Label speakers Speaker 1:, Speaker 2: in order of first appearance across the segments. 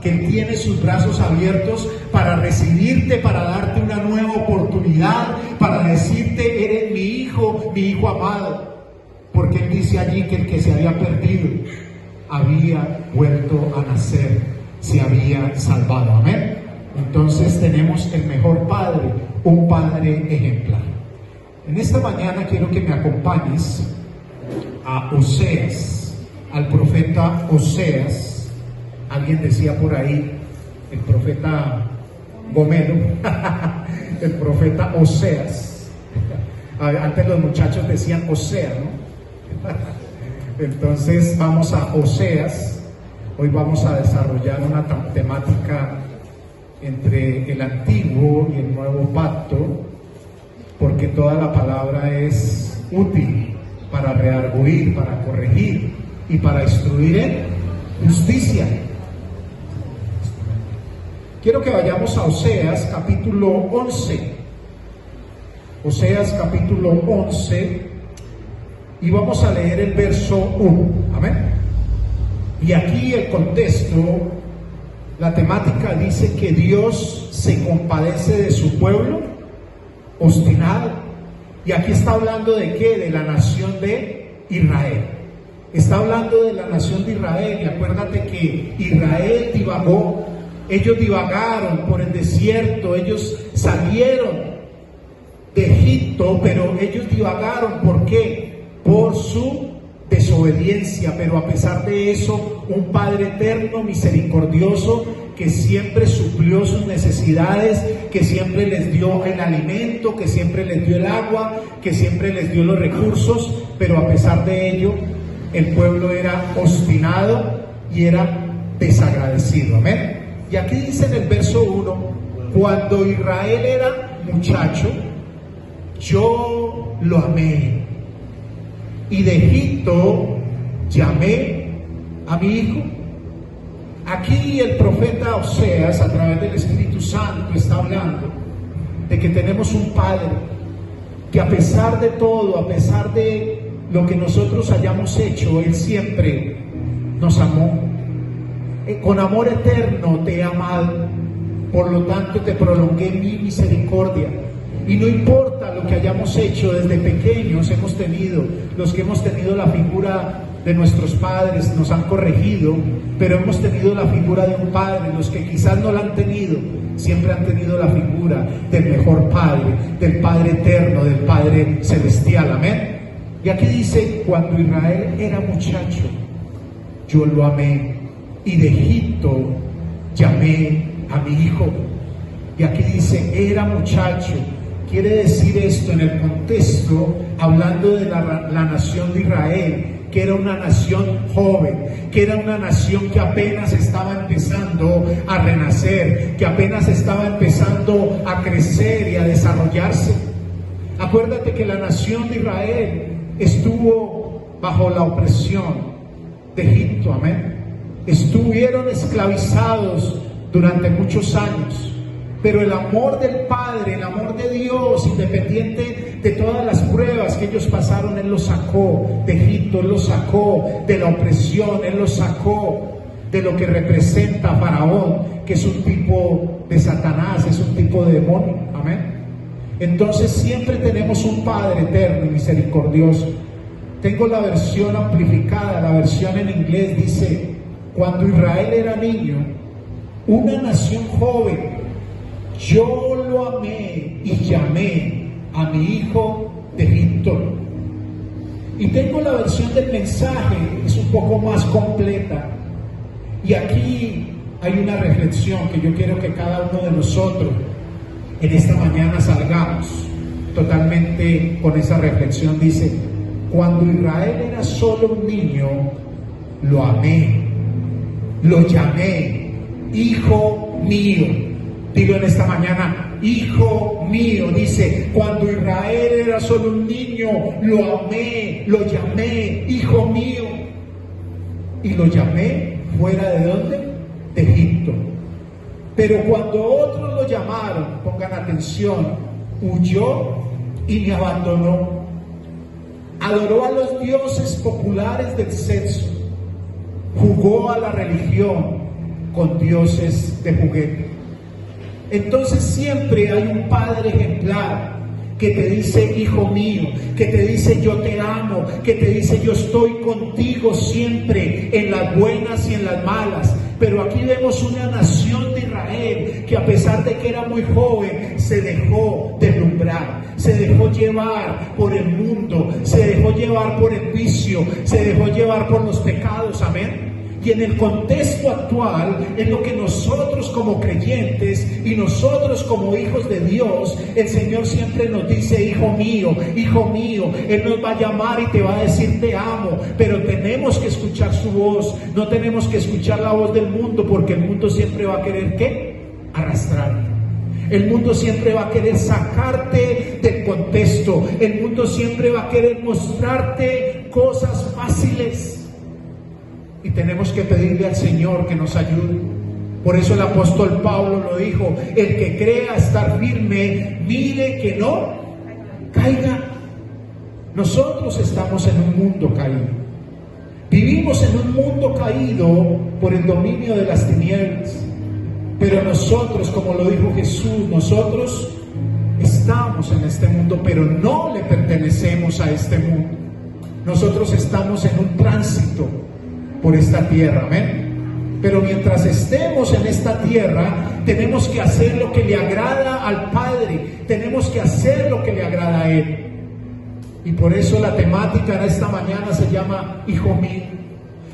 Speaker 1: que Él tiene sus brazos abiertos para recibirte, para darte una nueva oportunidad, para decirte: eres mi hijo amado. Porque Él dice allí que el que se había perdido había vuelto a nacer, se había salvado. Amén. Entonces tenemos el mejor Padre, un Padre ejemplar. En esta mañana quiero que me acompañes a Oseas, al profeta Oseas. Alguien decía por ahí, el profeta Gomero, el profeta Oseas. Antes los muchachos decían Osea, ¿no? Entonces vamos a Oseas. Hoy vamos a desarrollar una temática entre el antiguo y el nuevo pacto, porque toda la palabra es útil para redarguir, para corregir y para instruir en justicia. Quiero que vayamos a Oseas capítulo 11. Oseas capítulo 11, y vamos a leer el verso 1. Amén. Y aquí el contexto, la temática dice que Dios se compadece de su pueblo obstinado. Y aquí está hablando de ¿qué? De la nación de Israel. Está hablando de la nación de Israel. Y acuérdate que Israel divagó. Ellos divagaron por el desierto. Ellos salieron de Egipto, pero ellos divagaron. ¿Por qué? Por su desobediencia. Pero a pesar de eso, un Padre eterno, misericordioso, que siempre suplió sus necesidades, que siempre les dio el alimento, que siempre les dio el agua, que siempre les dio los recursos. Pero a pesar de ello, el pueblo era obstinado y era desagradecido. Amén. Y aquí dice en el verso 1: cuando Israel era muchacho, yo lo amé, y de Egipto llamé a mi hijo. Aquí el profeta Oseas, a través del Espíritu Santo, está hablando de que tenemos un Padre que, a pesar de todo, a pesar de lo que nosotros hayamos hecho, Él siempre nos amó. Con amor eterno te he amado, por lo tanto te prolongué mi misericordia. Y no importa lo que hayamos hecho, desde pequeños hemos tenido, los que hemos tenido la figura de nuestros padres nos han corregido, pero hemos tenido la figura de un padre. Los que quizás no la han tenido, siempre han tenido la figura del mejor Padre, del Padre eterno, del Padre celestial. Amén. Y aquí dice: cuando Israel era muchacho, yo lo amé, y de Egipto llamé a mi hijo. Y aquí dice era muchacho. Quiere decir esto en el contexto, hablando de la nación de Israel, que era una nación joven, que era una nación que apenas estaba empezando a renacer, que apenas estaba empezando a crecer y a desarrollarse. Acuérdate que la nación de Israel estuvo bajo la opresión de Egipto. Amén. Estuvieron esclavizados durante muchos años. Pero el amor del Padre, el amor de Dios, independiente de todas las pruebas que ellos pasaron, Él los sacó de Egipto, Él los sacó de la opresión, Él los sacó de lo que representa Faraón, que es un tipo de Satanás, es un tipo de demonio. Amén. Entonces siempre tenemos un Padre eterno y misericordioso. Tengo la versión amplificada, la versión en inglés dice: cuando Israel era niño, una nación joven, yo lo amé y llamé a mi hijo de Egipto. Y tengo la versión del mensaje, es un poco más completa. Y aquí hay una reflexión que yo quiero que cada uno de nosotros en esta mañana salgamos totalmente con esa reflexión. Dice: cuando Israel era solo un niño, lo amé, lo llamé hijo mío. Digo en esta mañana: hijo mío. Dice: cuando Israel era solo un niño, lo amé, lo llamé hijo mío. Y lo llamé fuera de ¿dónde? De Egipto. Pero cuando otros lo llamaron, pongan atención, huyó y me abandonó. Adoró a los dioses populares del sexo, jugó a la religión con dioses de juguete. Entonces siempre hay un padre ejemplar que te dice, hijo mío, que te dice, yo te amo, que te dice, yo estoy contigo siempre, en las buenas y en las malas. Pero aquí vemos una nación de Israel que, a pesar de que era muy joven, se dejó deslumbrar, se dejó llevar por el mundo, se dejó llevar por el vicio, se dejó llevar por los pecados. Amén. Y en el contexto actual, en lo que nosotros como creyentes y nosotros como hijos de Dios, el Señor siempre nos dice, hijo mío, Él nos va a llamar y te va a decir, te amo, pero tenemos que escuchar su voz, no tenemos que escuchar la voz del mundo, porque el mundo siempre va a querer, ¿qué? Arrastrarte. El mundo siempre va a querer sacarte del contexto, el mundo siempre va a querer mostrarte cosas fáciles. Y tenemos que pedirle al Señor que nos ayude. Por eso el apóstol Pablo lo dijo, el que crea estar firme, mire que no caiga. Nosotros estamos en un mundo caído. Vivimos en un mundo caído por el dominio de las tinieblas. Pero nosotros, como lo dijo Jesús, nosotros estamos en este mundo, pero no le pertenecemos a este mundo. Nosotros estamos en un tránsito por esta tierra, amén. Pero mientras estemos en esta tierra, tenemos que hacer lo que le agrada al Padre, tenemos que hacer lo que le agrada a Él. Y por eso la temática de esta mañana se llama Hijo mío.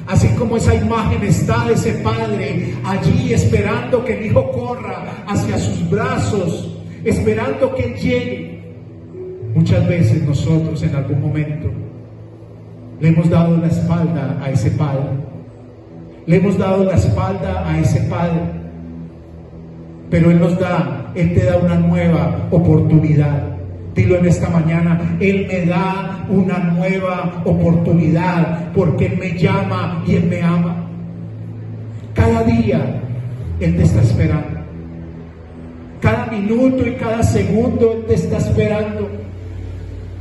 Speaker 1: Así como esa imagen está de ese padre allí esperando que el hijo corra hacia sus brazos, esperando que él llegue. Muchas veces nosotros en algún momento le hemos dado la espalda a ese padre. Le hemos dado la espalda a ese padre. Pero Él te da una nueva oportunidad. Dilo en esta mañana, Él me da una nueva oportunidad porque Él me llama y Él me ama. Cada día Él te está esperando. Cada minuto y cada segundo Él te está esperando.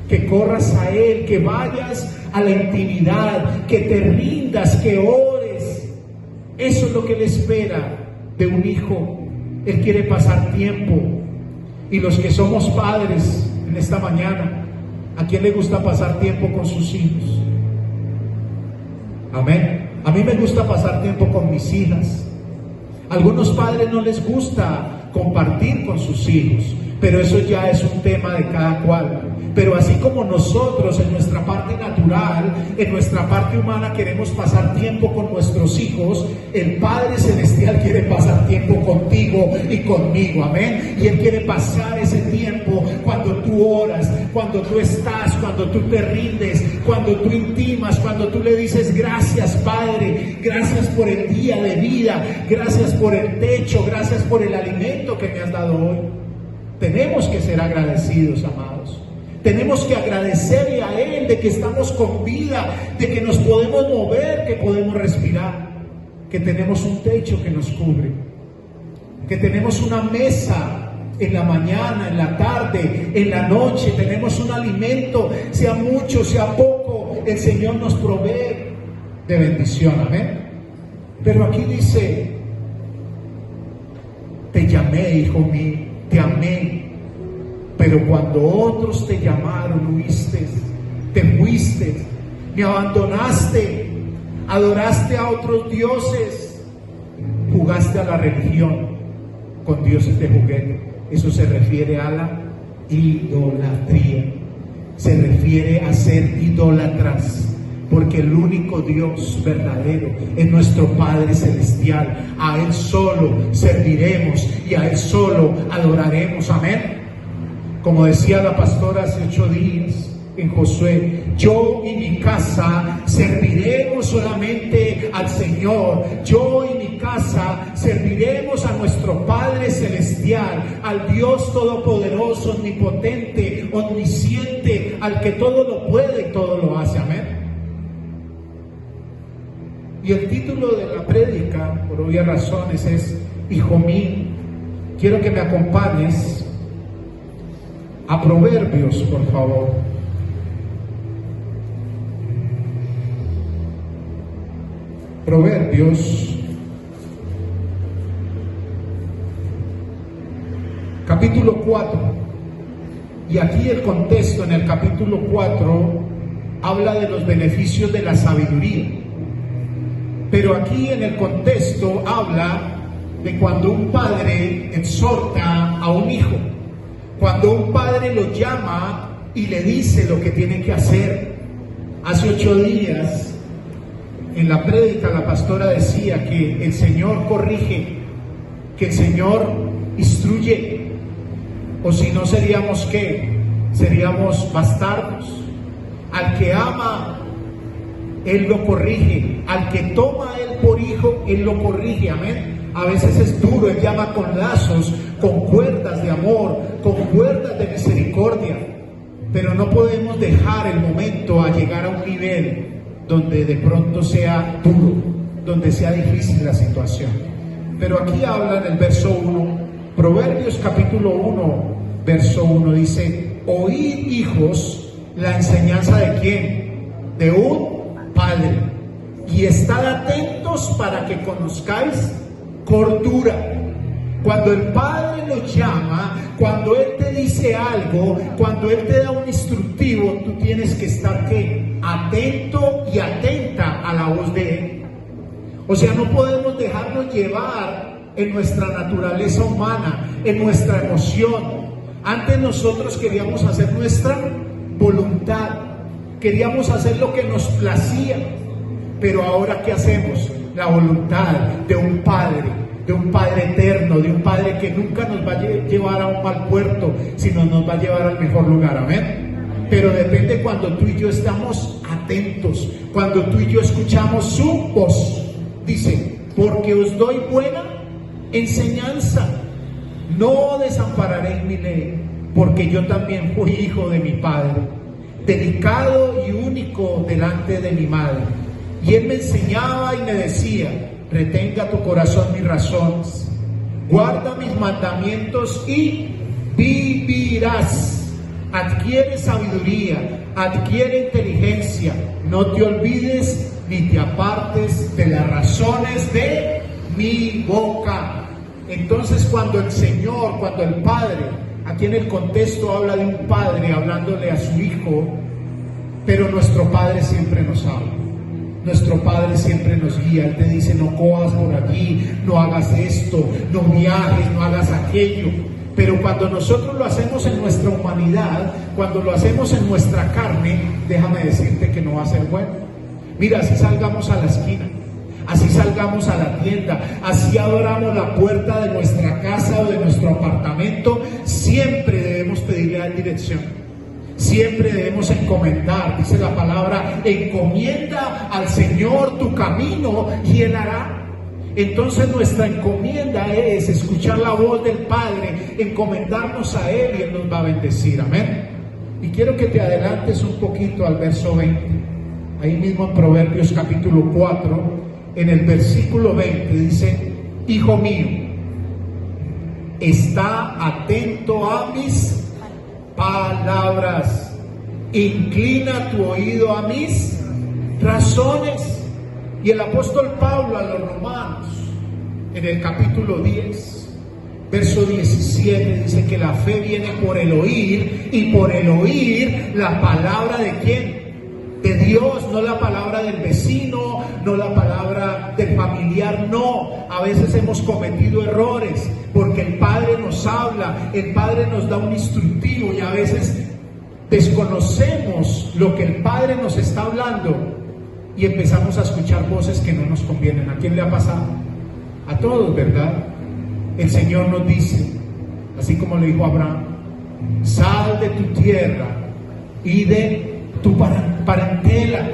Speaker 1: Que corras a Él, que vayas a la intimidad, que te rindas, que ores. Eso es lo que Él espera de un hijo. Él quiere pasar tiempo. Y los que somos padres en esta mañana, ¿a quién le gusta pasar tiempo con sus hijos? Amén. A mí me gusta pasar tiempo con mis hijas. A algunos padres no les gusta compartir con sus hijos, pero eso ya es un tema de cada cual. Pero así como nosotros en nuestra parte natural, en nuestra parte humana queremos pasar tiempo con nuestros hijos, el Padre Celestial quiere pasar tiempo contigo y conmigo, amén. Y Él quiere pasar ese tiempo cuando tú oras, cuando tú estás, cuando tú te rindes, cuando tú intimas, cuando tú le dices gracias Padre, gracias por el día de vida, gracias por el techo, gracias por el alimento que me has dado hoy. Tenemos que ser agradecidos, amados. Tenemos que agradecerle a Él de que estamos con vida, de que nos podemos mover, que podemos respirar, que tenemos un techo que nos cubre, que tenemos una mesa en la mañana, en la tarde, en la noche, tenemos un alimento, sea mucho, sea poco, el Señor nos provee de bendición, amén. Pero aquí dice, te llamé, hijo mío, te amé. Pero cuando otros te llamaron, huiste, te fuiste, me abandonaste, adoraste a otros dioses, jugaste a la religión con dioses de juguete. Eso se refiere a la idolatría, se refiere a ser idólatras, porque el único Dios verdadero es nuestro Padre Celestial. A Él solo serviremos y a Él solo adoraremos, amén. Como decía la pastora hace 8 días en Josué, yo y mi casa serviremos solamente al Señor. Yo y mi casa serviremos a nuestro Padre Celestial, al Dios Todopoderoso, omnipotente, omnisciente, al que todo lo puede y todo lo hace, amén. Y el título de la prédica, por obvias razones, es Hijo mío. Quiero que me acompañes a Proverbios, por favor. Proverbios capítulo 4. Y aquí el contexto en el capítulo 4 habla de los beneficios de la sabiduría. Pero aquí en el contexto habla de cuando un padre exhorta a un hijo, cuando un padre lo llama y le dice lo que tiene que hacer. Hace 8 días en la prédica la pastora decía que el Señor corrige, que el Señor instruye, o si no seríamos ¿qué? Seríamos bastardos. Al que ama, Él lo corrige. Al que toma a Él por hijo, Él lo corrige. Amén. A veces es duro, Él llama con lazos, con cuerdas de amor, con cuerdas de misericordia. Pero no podemos dejar el momento a llegar a un nivel donde de pronto sea duro, donde sea difícil la situación. Pero aquí habla en el verso 1, Proverbios capítulo 1, verso 1, dice: oíd, hijos, la enseñanza ¿de quién? De un padre, y estad atentos para que conozcáis cordura. Cuando el padre lo llama, cuando él te dice algo, cuando él te da un instructivo, tú tienes que estar ¿qué? Atento y atenta a la voz de él. O sea, no podemos dejarnos llevar en nuestra naturaleza humana, en nuestra emoción. Antes nosotros queríamos hacer nuestra voluntad, queríamos hacer lo que nos placía, pero ahora ¿qué hacemos? La voluntad de un Padre eterno, de un Padre que nunca nos va a llevar a un mal puerto, sino nos va a llevar al mejor lugar. Amén. Pero depende cuando tú y yo estamos atentos, cuando tú y yo escuchamos su voz. Dice: porque os doy buena enseñanza, no desampararéis mi ley, porque yo también fui hijo de mi padre, delicado y único delante de mi madre. Y él me enseñaba y me decía: retenga tu corazón mis razones, guarda mis mandamientos y vivirás. Adquiere sabiduría, adquiere inteligencia, no te olvides ni te apartes de las razones de mi boca. Entonces cuando el Señor, cuando el Padre, aquí en el contexto habla de un padre hablándole a su hijo, pero nuestro Padre siempre nos habla. Nuestro Padre siempre nos guía. Él te dice: no cojas por allí, no hagas esto, no viajes, no hagas aquello. Pero cuando nosotros lo hacemos en nuestra humanidad, cuando lo hacemos en nuestra carne, déjame decirte que no va a ser bueno. Mira, así salgamos a la esquina, así salgamos a la tienda, así abramos la puerta de nuestra casa o de nuestro apartamento, siempre debemos pedirle a dirección. Siempre debemos encomendar, dice la palabra: encomienda al Señor tu camino y Él hará. Entonces nuestra encomienda es escuchar la voz del Padre, encomendarnos a Él y Él nos va a bendecir. Amén. Y quiero que te adelantes un poquito al verso 20, ahí mismo en Proverbios capítulo 4, en el versículo 20 dice: hijo mío, está atento a mis palabras, inclina tu oído a mis razones. Y el apóstol Pablo a los romanos, en el capítulo 10, verso 17, dice que la fe viene por el oír, y por el oír la palabra ¿de quién? De Dios, no la palabra del vecino, no la palabra del familiar, no. A veces hemos cometido errores porque el Padre nos habla, el Padre nos da un instructivo y a veces desconocemos lo que el Padre nos está hablando y empezamos a escuchar voces que no nos convienen. ¿A quién le ha pasado? A todos, ¿verdad? El Señor nos dice, así como le dijo a Abraham: sal de tu tierra y de tu parentela,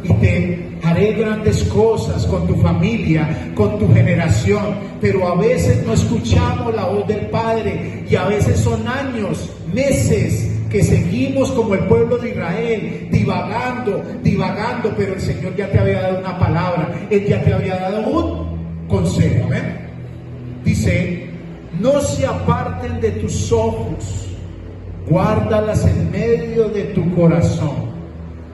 Speaker 1: y te haré grandes cosas con tu familia, con tu generación. Pero a veces no escuchamos la voz del Padre, y a veces son años, meses, que seguimos como el pueblo de Israel, divagando, pero el Señor ya te había dado una palabra, Él ya te había dado un consejo. ¿Amén? Dice: no se aparten de tus ojos, guárdalas en medio de tu corazón,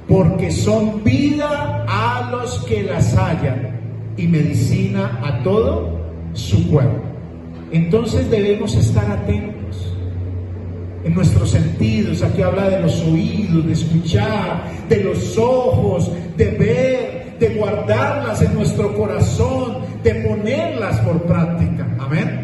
Speaker 1: porque son vida a los que las hallan y medicina a todo su cuerpo. entonces debemos estar atentos en nuestros sentidos. Aquí habla de los oídos, de escuchar, de los ojos, de ver, de guardarlas en nuestro corazón, de ponerlas por práctica. Amén.